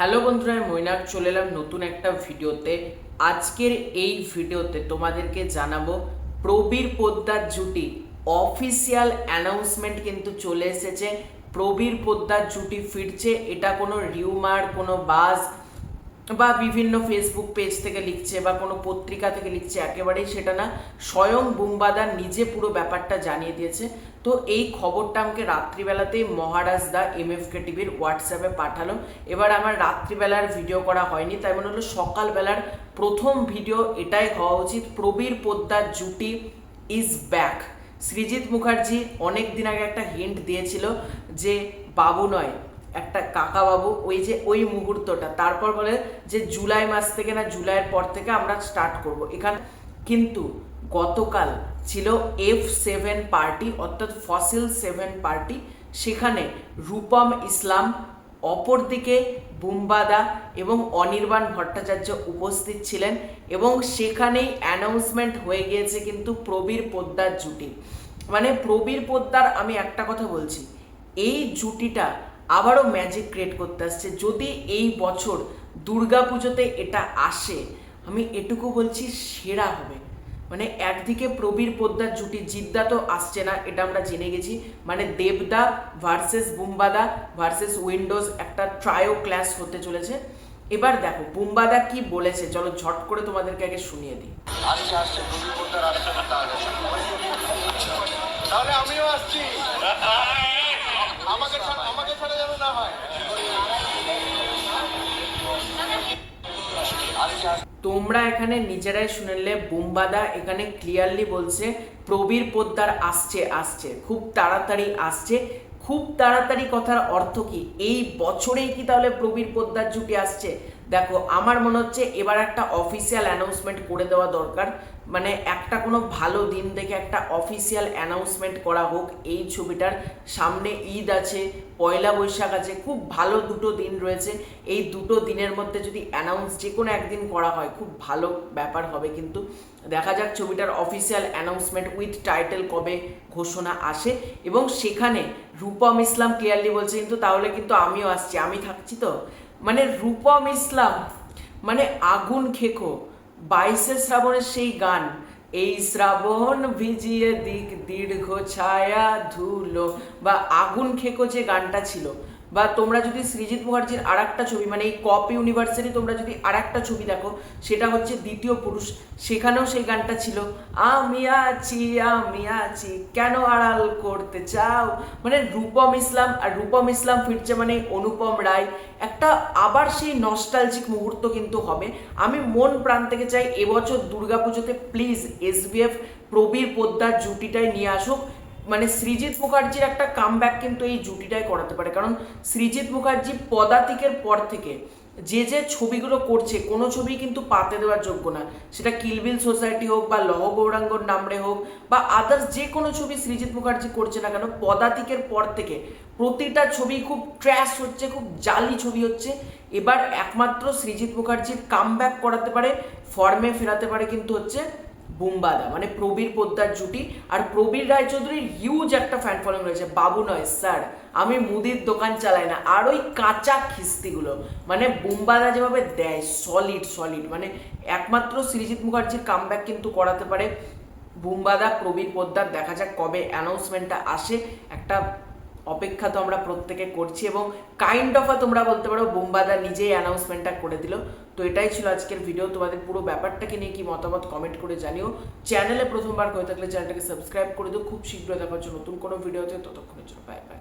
Hello বন্ধুরা, আমি মৈনাক চলে এলাম নতুন একটা ভিডিওতে। আজকের এই ভিডিওতে তোমাদেরকে জানাবো প্রবীর পোদ্দার জুটি অফিসিয়াল অ্যানাউন্সমেন্ট কিন্তু চলে এসেছে। প্রবীর পোদ্দার জুটি ফিরছে, এটা কোনো রিউমার, কোনো বাজ বা বিভিন্ন ফেসবুক পেজ থেকে লিখছে বা কোনো পত্রিকা থেকে লিখছে, একেবারেই সেটা না। স্বয়ং বুম্বাদা নিজে পুরো ব্যাপারটা জানিয়ে দিয়েছে। তো এই খবরটা আমাকে রাত্রিবেলাতেই মহারাজ দা এমএফকে টিভির হোয়াটসঅ্যাপে পাঠালো। এবার আমার রাত্রিবেলার ভিডিও করা হয়নি, তাই মনে হলো সকালবেলার প্রথম ভিডিও এটাই হওয়া উচিত। প্রবীর পোদ্দার জুটি ইজ ব্যাক। সৃজিত মুখার্জি অনেক দিন আগে একটা হিন্ট দিয়েছিল যে বাবু নয়, একটা কাকা বাবু, ওই মুহূর্তটা, তারপর বলে যে জুলাই মাস থেকে না জুলাইয়ের পর থেকে আমরা স্টার্ট করব এখানে। কিন্তু গতকাল ছিল F7 পার্টি, অর্থাৎ ফসিল 7 পার্টি। সেখানে রূপম ইসলাম, অপরদিকে বুম্বাদা এবং অনির্বাণ ভট্টাচার্য উপস্থিত ছিলেন এবং সেখানেই অ্যানাউন্সমেন্ট হয়ে গিয়েছে কিন্তু প্রবীর পোদ্দার জুটি। মানে প্রবীর পোদ্দার, আমি একটা কথা বলছি, এই জুটিটা আবারও ম্যাজিক ক্রিয়েট করতে আসছে। যদি এই বছর দুর্গাপুজোতে এটা আসে, আমি এটুকু বলছি সেরা হবে। মানে একদিকে প্রবীর পোদ্দার জুটি, জিদ্দা তো আসছে না, এটা আমরা জেনে গেছি। মানে দেবদা ভার্সেস বুম্বাদা ভার্সেস উইন্ডোজ, একটা ট্রায়ো ক্লাস হতে চলেছে। এবার দেখো বুম্বাদা কি বলেছে, চলো ঝট করে তোমাদেরকে আগে শুনিয়ে দিই। আসছে প্রবীর পোদ্দার আসছে, তাহলে আমিও আসছি। আমাকে ছাড়া যেন না হয়। তোমরা এখানে নিজেরাই শুনলে, বুম্বাদা এখানে ক্লিয়ারলি বলছে প্রবীর পোদ্দার আসছে, খুব তাড়াতাড়ি আসছে। খুব তাড়াতাড়ি কথার অর্থ কি? এই বছরেই কি তাহলে প্রবীর পোদ্দার জুটি আসছে? দেখো, আমার মনে হচ্ছে এবার একটা অফিসিয়াল অ্যানাউন্সমেন্ট করে দেওয়া দরকার। মানে একটা কোনো ভালো দিন দেখে একটা অফিসিয়াল অ্যানাউন্সমেন্ট করা হোক এই ছবিটার। সামনে ঈদ আছে, পয়লা বৈশাখ আছে, খুব ভালো দুটো দিন রয়েছে। এই দুটো দিনের মধ্যে যদি অ্যানাউন্স যে কোনো একদিন করা হয়, খুব ভালো ব্যাপার হবে। কিন্তু দেখা যাক ছবিটার অফিসিয়াল অ্যানাউন্সমেন্ট উইথ টাইটেল কবে ঘোষণা আসে। এবং সেখানে রূপম ইসলাম ক্লিয়ারলি বলছে কিন্তু তাহলে কিন্তু আমিও আসছি, আমি থাকছি তো। মানে রূপম ইসলাম মানে আগুন খেকো, 22শে শ্রাবণের সেই গান, এই শ্রাবণ ভিজিয়ে দিক দীর্ঘ ছায়া ধুলো, বা আগুন খেকো যে গানটা ছিল। বা তোমরা যদি সৃজিত মুখার্জির আর একটা ছবি, মানে এই কপ ইউনিভার্সেরই তোমরা যদি আর একটা ছবি দেখো, সেটা হচ্ছে দ্বিতীয় পুরুষ, সেখানেও সেই গানটা ছিল, আমি আছি কেন আড়াল করতে চাও। মানে রূপম ইসলাম, আর রূপম ইসলাম ফিরছে মানে অনুপম রায়, একটা আবার সেই নস্টালজিক মুহূর্ত কিন্তু হবে। আমি মন প্রাণ থেকে চাই এবছর দুর্গাপুজোতে প্লিজ SBF প্রবীর পোদ্দার জুটিটাই নিয়ে আসুক। মানে সৃজিত মুখার্জির একটা কামব্যাক কিন্তু এই জুটিটাই করাতে পারে। কারণ সৃজিত মুখার্জি পদাতিকের পর থেকে যে ছবিগুলো করছে, কোনো ছবি কিন্তু পাতে দেওয়ার যোগ্য না। সেটা কিলবিল সোসাইটি হোক বা লহ গৌরাঙ্গর নামরে হোক বা আদার্স যে কোনো ছবি সৃজিত মুখার্জি করছে না কেন, পদাতিকের পর থেকে প্রতিটা ছবি খুব ট্র্যাশ হচ্ছে, খুব জালি ছবি হচ্ছে। এবার একমাত্র সৃজিত মুখার্জির কামব্যাক করাতে পারে, ফর্মে ফেরাতে পারে কিন্তু হচ্ছে বুম্বাদা, মানে প্রবীর পোদ্দার জুটি। আর প্রবীর রায়চৌধুরীর হিউজ একটা ফ্যান ফলোইং রয়েছে। বাবু নয় স্যার, আমি মুদির দোকান চালাই না। আর ওই কাঁচা খিস্তিগুলো, মানে বুম্বাদা যেভাবে দেয়, সলিড, মানে একমাত্র সৃজিত মুখার্জির কামব্যাক কিন্তু করাতে পারে বুম্বাদা প্রবীর পোদ্দার। দেখা যাক কবে অ্যানাউন্সমেন্টটা আসে, একটা অপেক্ষা তো আমরা প্রত্যেকে করছি। এবং কাইন্ড অফ তোমরা বলতে পারো বুম্বাদা নিজেই অ্যানাউন্সমেন্টটা করে দিল। তো এটাই ছিল আজকের ভিডিও। তোমাদের পুরো ব্যাপারটাকে নিয়ে কি মতামত কমেন্ট করে জানিও। চ্যানেলে প্রথমবার হয়ে থাকলে চ্যানেলটাকে সাবস্ক্রাইব করে দিও। খুব শীঘ্রই দেখা হচ্ছে নতুন কোনো ভিডিওতে, ততক্ষণের জন্য বাই বাই।